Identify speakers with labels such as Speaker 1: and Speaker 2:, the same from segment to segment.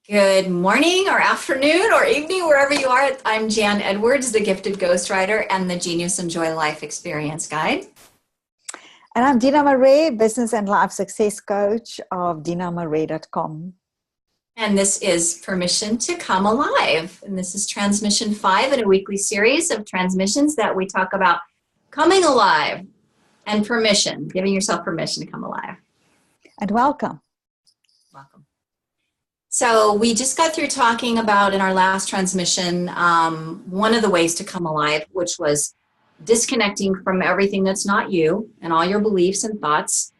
Speaker 1: Good morning or afternoon or evening, wherever you are. I'm Jan Edwards, the gifted ghostwriter and the Genius Enjoy Life Experience Guide.
Speaker 2: And I'm Dina Marais, business and life success coach of dinamarais.com.
Speaker 1: And this is Permission to Come Alive. And this is transmission 5 in a weekly series of transmissions that we talk about coming alive and permission, giving yourself permission to come alive.
Speaker 2: And welcome.
Speaker 1: Welcome. So we just got through talking about in our last transmission, one of the ways to come alive, which was disconnecting from everything that's not you and all your beliefs and thoughts,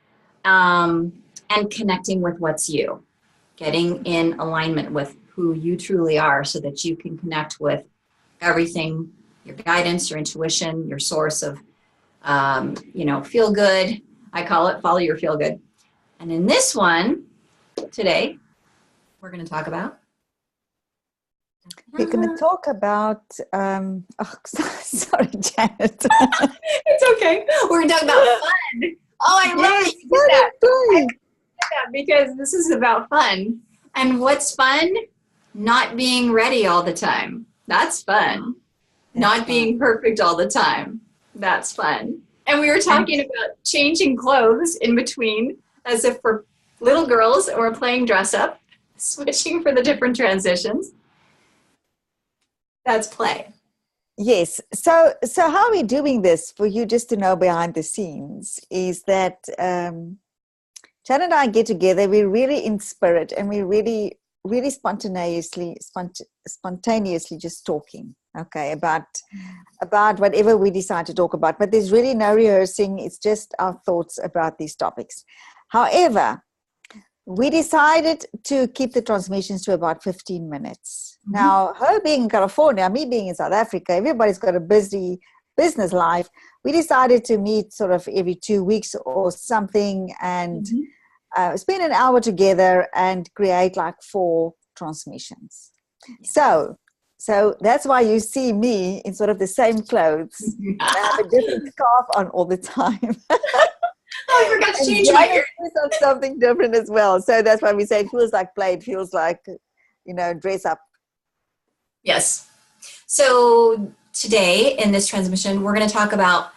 Speaker 1: and connecting with what's you, getting in alignment with who you truly are so that you can connect with everything, your guidance, your intuition, your source of, feel good. I call it follow your feel good. And in this one today, we're going to talk about?
Speaker 2: We're going to talk about, sorry, Janet.
Speaker 1: It's okay. We're going to talk about fun. Oh, I love it. I did that because this is about fun. And what's fun? Not being ready all the time. That's fun. Not being perfect all the time. That's fun. And we were talking about changing clothes in between as if we're little girls or playing dress up. Switching for the different transitions. That's play.
Speaker 2: Yes. So how are we doing this for you just to know behind the scenes is that Chad and I get together, we're really in spirit and we're really spontaneously just talking, okay, about whatever we decide to talk about. But there's really no rehearsing. It's just our thoughts about these topics. However, we decided to keep the transmissions to about 15 minutes. Mm-hmm. Now, her being in California, me being in South Africa, everybody's got a busy business life. We decided to meet sort of every 2 weeks or something and spend an hour together and create like 4 transmissions. So that's why you see me in sort of the same clothes. I have a different scarf on all the time.
Speaker 1: Oh, I forgot to change my ear.
Speaker 2: Something different as well. So that's why we say it feels like play. It feels like, dress up.
Speaker 1: Yes. So today in this transmission, we're going to talk about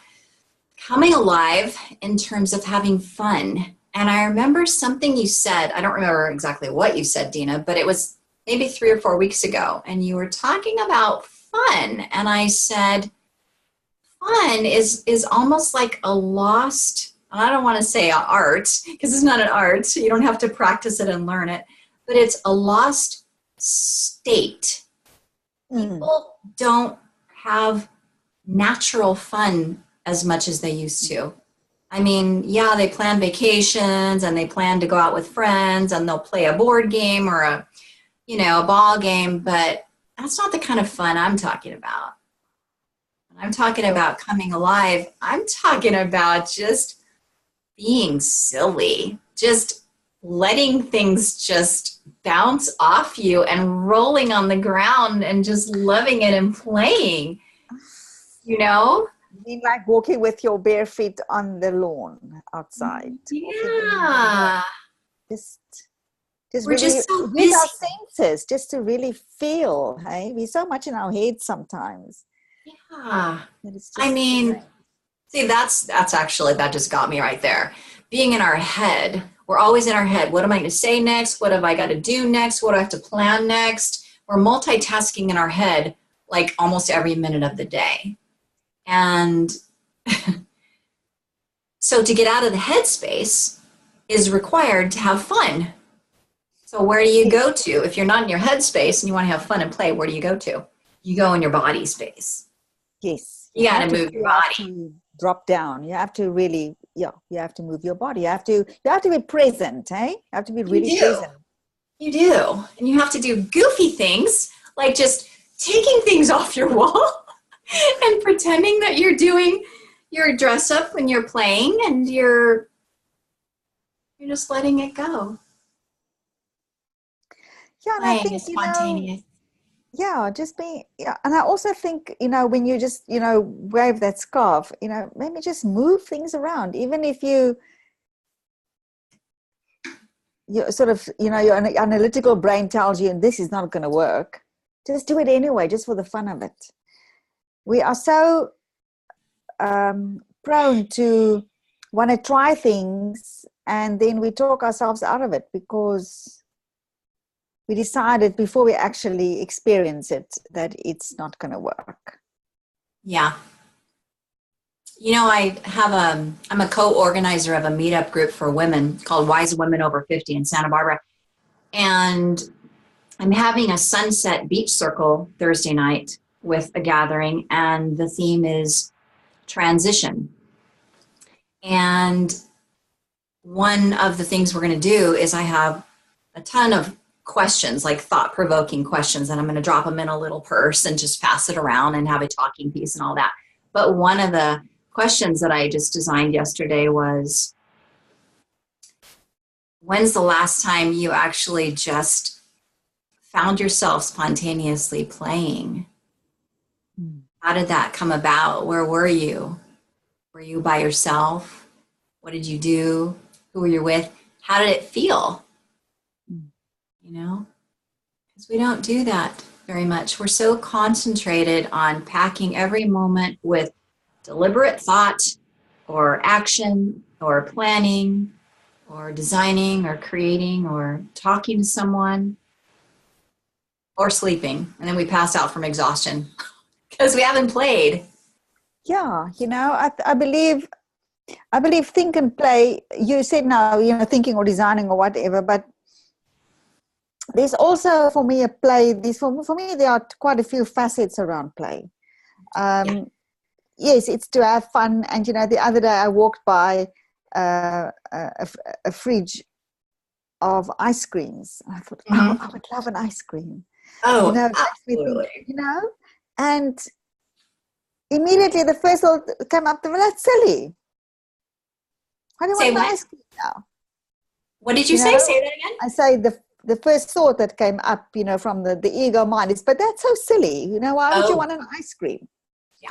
Speaker 1: coming alive in terms of having fun. And I remember something you said. I don't remember exactly what you said, Dina, but it was maybe 3 or 4 weeks ago. And you were talking about fun. And I said, fun is almost like a lost, I don't want to say art because it's not an art. You don't have to practice it and learn it, but it's a lost state. People don't have natural fun as much as they used to. I mean, yeah, they plan vacations and they plan to go out with friends and they'll play a board game or a ball game, but that's not the kind of fun I'm talking about. When I'm talking about coming alive, I'm talking about just being silly, just letting things just bounce off you and rolling on the ground and just loving it and playing,
Speaker 2: You mean like walking with your bare feet on the lawn outside?
Speaker 1: Yeah.
Speaker 2: Just
Speaker 1: we're
Speaker 2: really
Speaker 1: just so
Speaker 2: use
Speaker 1: busy.
Speaker 2: our senses just to really feel, hey? We're so much in our heads sometimes.
Speaker 1: Yeah. I mean, see, that's actually, that just got me right there. Being in our head, we're always in our head. What am I going to say next? What have I got to do next? What do I have to plan next? We're multitasking in our head like almost every minute of the day. And so to get out of the headspace is required to have fun. So where do you go to? If you're not in your headspace and you want to have fun and play, where do you go to? You go in your body space.
Speaker 2: Yes.
Speaker 1: You got to move your body.
Speaker 2: To drop down. You have to really, you have to move your body. You have to be present, hey? You have to be really present.
Speaker 1: You do. And you have to do goofy things, like just taking things off your wall and pretending that you're doing your dress up when you're playing and you're just letting it go.
Speaker 2: Yeah, and I think,
Speaker 1: spontaneous.
Speaker 2: Just being, and I also think, when you just, wave that scarf, maybe just move things around, even if you, you sort of, your analytical brain tells you, this is not going to work. Just do it anyway, just for the fun of it. We are so prone to want to try things, and then we talk ourselves out of it because we decided before we actually experience it that it's not going to work.
Speaker 1: Yeah. I'm a co-organizer of a meetup group for women called Wise Women Over 50 in Santa Barbara. And I'm having a sunset beach circle Thursday night with a gathering, and the theme is transition. And one of the things we're going to do is I have a ton of questions, like thought-provoking questions, and I'm going to drop them in a little purse and just pass it around and have a talking piece and all that. But one of the questions that I just designed yesterday was, when's the last time you actually just found yourself spontaneously playing? How did that come about? Where were you? Were you by yourself? What did you do? Who were you with? How did it feel? Because we don't do that very much. We're so concentrated on packing every moment with deliberate thought or action or planning or designing or creating or talking to someone or sleeping. And then we pass out from exhaustion because we haven't played.
Speaker 2: Yeah, I believe think and play. You said now, thinking or designing or whatever, but there's also for me a play. For me, there are quite a few facets around play. Yes, it's to have fun. And the other day I walked by a fridge of ice creams. I thought, oh, I would love an ice cream.
Speaker 1: Oh, absolutely.
Speaker 2: And immediately the first thought came up, well, that's silly. Why do you want an ice cream now?
Speaker 1: What did you say? Say that again.
Speaker 2: I say the first thought that came up, from the ego mind is, but that's so silly. Why would you want an ice cream?
Speaker 1: Yeah.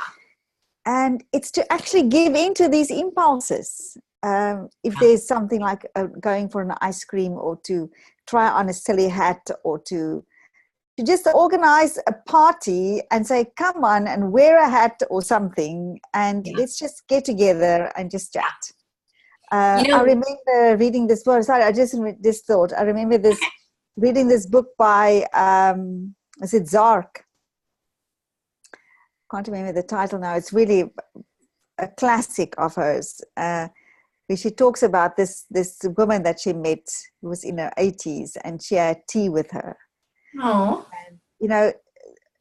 Speaker 2: And it's to actually give into these impulses. If there's something like going for an ice cream, or to try on a silly hat, or to just organize a party and say, come on and wear a hat or something, and let's just get together and just chat. I remember reading this book. Sorry, I just thought. I remember reading this book by, is it Zark? Can't remember the title now. It's really a classic of hers, where she talks about this woman that she met who was in her 80s, and she had tea with her.
Speaker 1: Oh,
Speaker 2: and,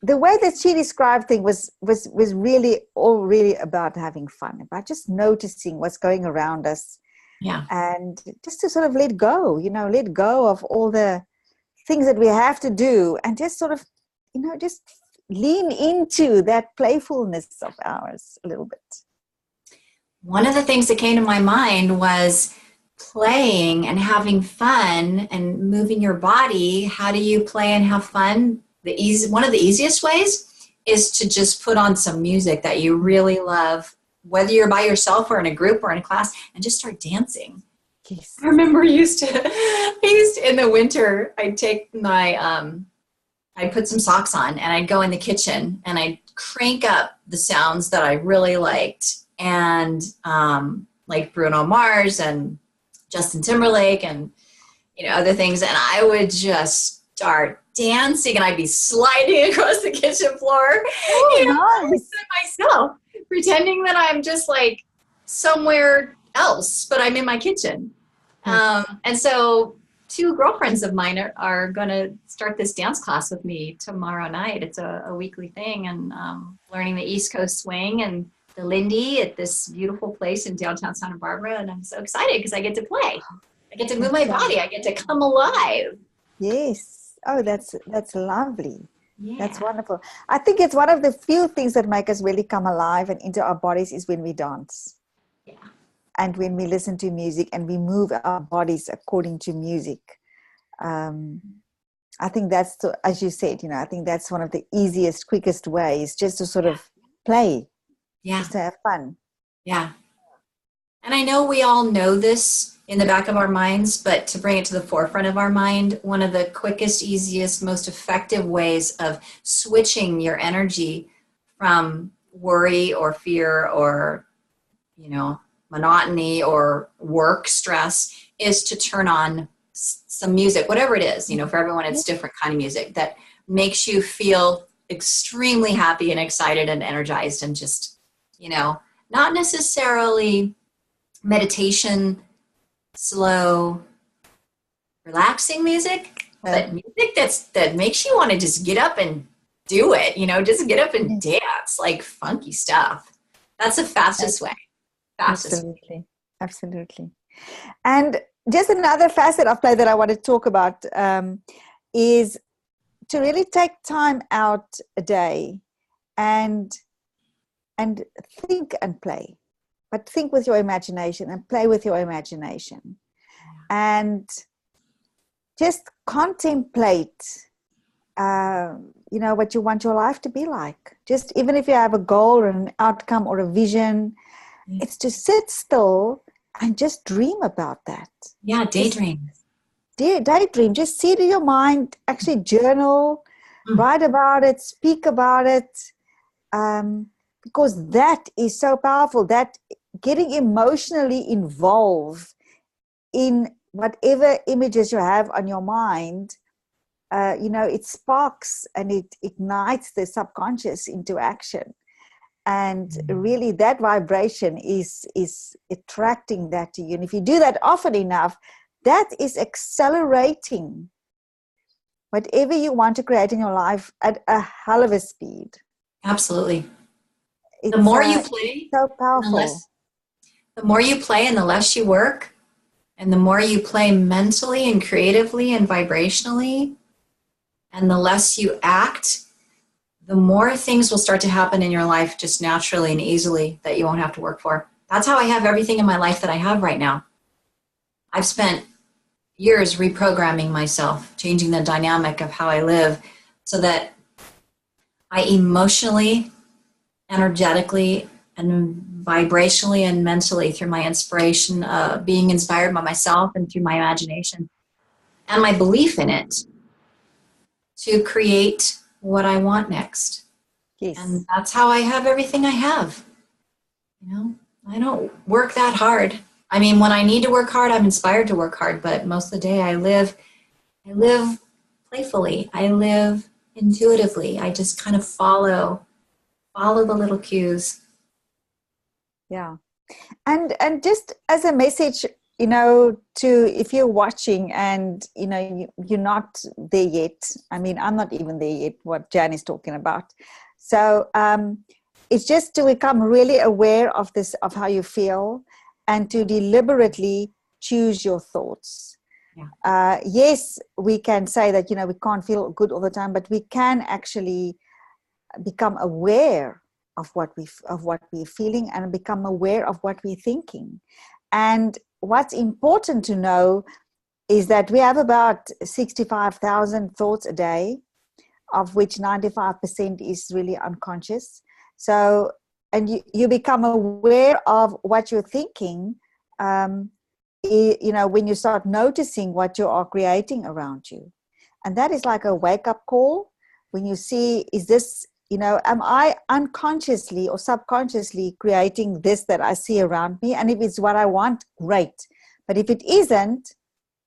Speaker 2: the way that she described things was really all really about having fun, about just noticing what's going around us, and just to sort of let go of all the things that we have to do, and just sort of, just lean into that playfulness of ours a little bit.
Speaker 1: One of the things that came to my mind was playing and having fun and moving your body. How do you play and have fun? One of the easiest ways is to just put on some music that you really love, whether you're by yourself or in a group or in a class, and just start dancing.
Speaker 2: Yes.
Speaker 1: I remember I used to in the winter, I'd take I'd put some socks on and I'd go in the kitchen and I'd crank up the sounds that I really liked, and like Bruno Mars and Justin Timberlake and other things, and I would just start dancing, and I'd be sliding across the kitchen floor,
Speaker 2: Nice.
Speaker 1: myself, pretending that I'm just like somewhere else, but I'm in my kitchen. And so 2 girlfriends of mine are going to start this dance class with me tomorrow night. It's a weekly thing, and learning the East Coast swing and the Lindy at this beautiful place in downtown Santa Barbara. And I'm so excited because I get to play. I get to move my body. I get to come alive.
Speaker 2: Yes. Oh, that's lovely.
Speaker 1: Yeah.
Speaker 2: That's wonderful. I think it's one of the few things that make us really come alive and into our bodies is when we dance.
Speaker 1: Yeah.
Speaker 2: And when we listen to music and we move our bodies according to music. I think that's, as you said, I think that's one of the easiest, quickest ways, just to sort of play.
Speaker 1: Yeah.
Speaker 2: Just to have fun.
Speaker 1: Yeah. And I know we all know this in the back of our minds, but to bring it to the forefront of our mind, one of the quickest, easiest, most effective ways of switching your energy from worry or fear or, monotony or work stress is to turn on some music, whatever it is. For everyone, it's different kind of music that makes you feel extremely happy and excited and energized and just, not necessarily meditation, slow, relaxing music, but music that makes you want to just get up and do it, just get up and dance, like funky stuff. That's the fastest way.
Speaker 2: Absolutely. Absolutely. And just another facet of play that I want to talk about is to really take time out a day and think and play. But think with your imagination and play with your imagination. And just contemplate, what you want your life to be like. Just even if you have a goal or an outcome or a vision, it's to sit still and just dream about that.
Speaker 1: Yeah, daydream.
Speaker 2: Daydream. Just see to your mind, actually journal, write about it, speak about it. Because that is so powerful, that getting emotionally involved in whatever images you have on your mind, it sparks and it ignites the subconscious into action. And really that vibration is attracting that to you. And if you do that often enough, that is accelerating whatever you want to create in your life at a hell of a speed.
Speaker 1: Absolutely. The more you play,
Speaker 2: so powerful.
Speaker 1: The more you play and the less you work, and the more you play mentally and creatively and vibrationally, and the less you act, the more things will start to happen in your life just naturally and easily that you won't have to work for. That's how I have everything in my life that I have right now. I've spent years reprogramming myself, changing the dynamic of how I live so that I emotionally, energetically, and vibrationally and mentally, through my inspiration, being inspired by myself and through my imagination and my belief in it, to create what I want next.
Speaker 2: Yes.
Speaker 1: And that's how I have everything I have. I don't work that hard. I mean, when I need to work hard, I'm inspired to work hard, but most of the day I live playfully. I live intuitively. I just kind of follow the little cues.
Speaker 2: Yeah. And just as a message, to, if you're watching and, you're not there yet. I mean, I'm not even there yet, what Jan is talking about. So it's just to become really aware of this, of how you feel, and to deliberately choose your thoughts. Yeah. Yes, we can say that, we can't feel good all the time, but we can actually become aware of what we're feeling and become aware of what we're thinking. And what's important to know is that we have about 65,000 thoughts a day, of which 95% is really unconscious. So, and you become aware of what you're thinking, when you start noticing what you are creating around you. And that is like a wake-up call when you see, is this, am I unconsciously or subconsciously creating this that I see around me? And if it's what I want, great. But if it isn't,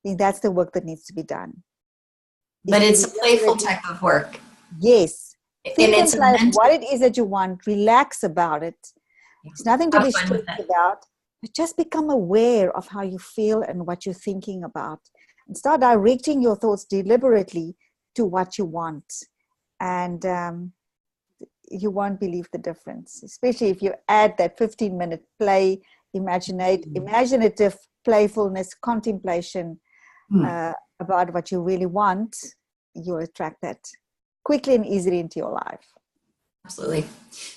Speaker 2: then that's the work that needs to be done.
Speaker 1: But it's a playful type of work.
Speaker 2: Yes. Think
Speaker 1: and it's
Speaker 2: like what it is that you want. Relax about it. It's nothing to be stressed about. But just become aware of how you feel and what you're thinking about. And start directing your thoughts deliberately to what you want. And you won't believe the difference, especially if you add that 15-minute play, imaginative playfulness, contemplation about what you really want. You'll attract that quickly and easily into your life.
Speaker 1: Absolutely.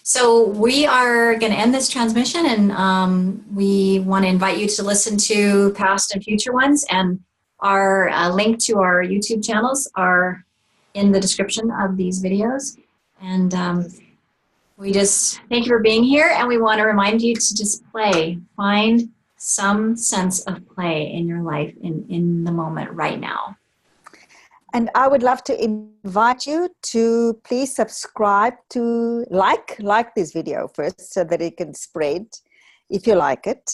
Speaker 1: So we are going to end this transmission, and we want to invite you to listen to past and future ones. And our link to our YouTube channels are in the description of these videos. And we just thank you for being here, and we want to remind you to just play. Find some sense of play in your life in the moment right now.
Speaker 2: And I would love to invite you to please subscribe to like this video first so that it can spread if you like it,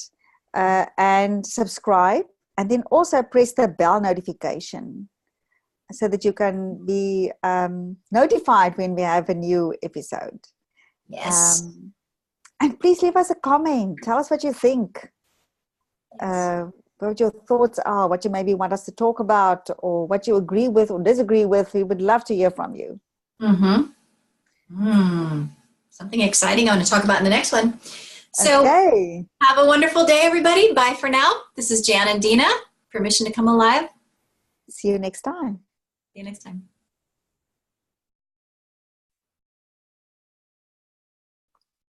Speaker 2: and subscribe, and then also press the bell notification so that you can be notified when we have a new episode.
Speaker 1: Yes.
Speaker 2: And please leave us a comment. Tell us what you think. What your thoughts are, what you maybe want us to talk about, or what you agree with or disagree with. We would love to hear from you.
Speaker 1: Something exciting I want to talk about in the next one. So
Speaker 2: okay.
Speaker 1: Have a wonderful day, everybody. Bye for now. This is Jan and Dina. Permission to come alive.
Speaker 2: See you next time.
Speaker 1: See you next time.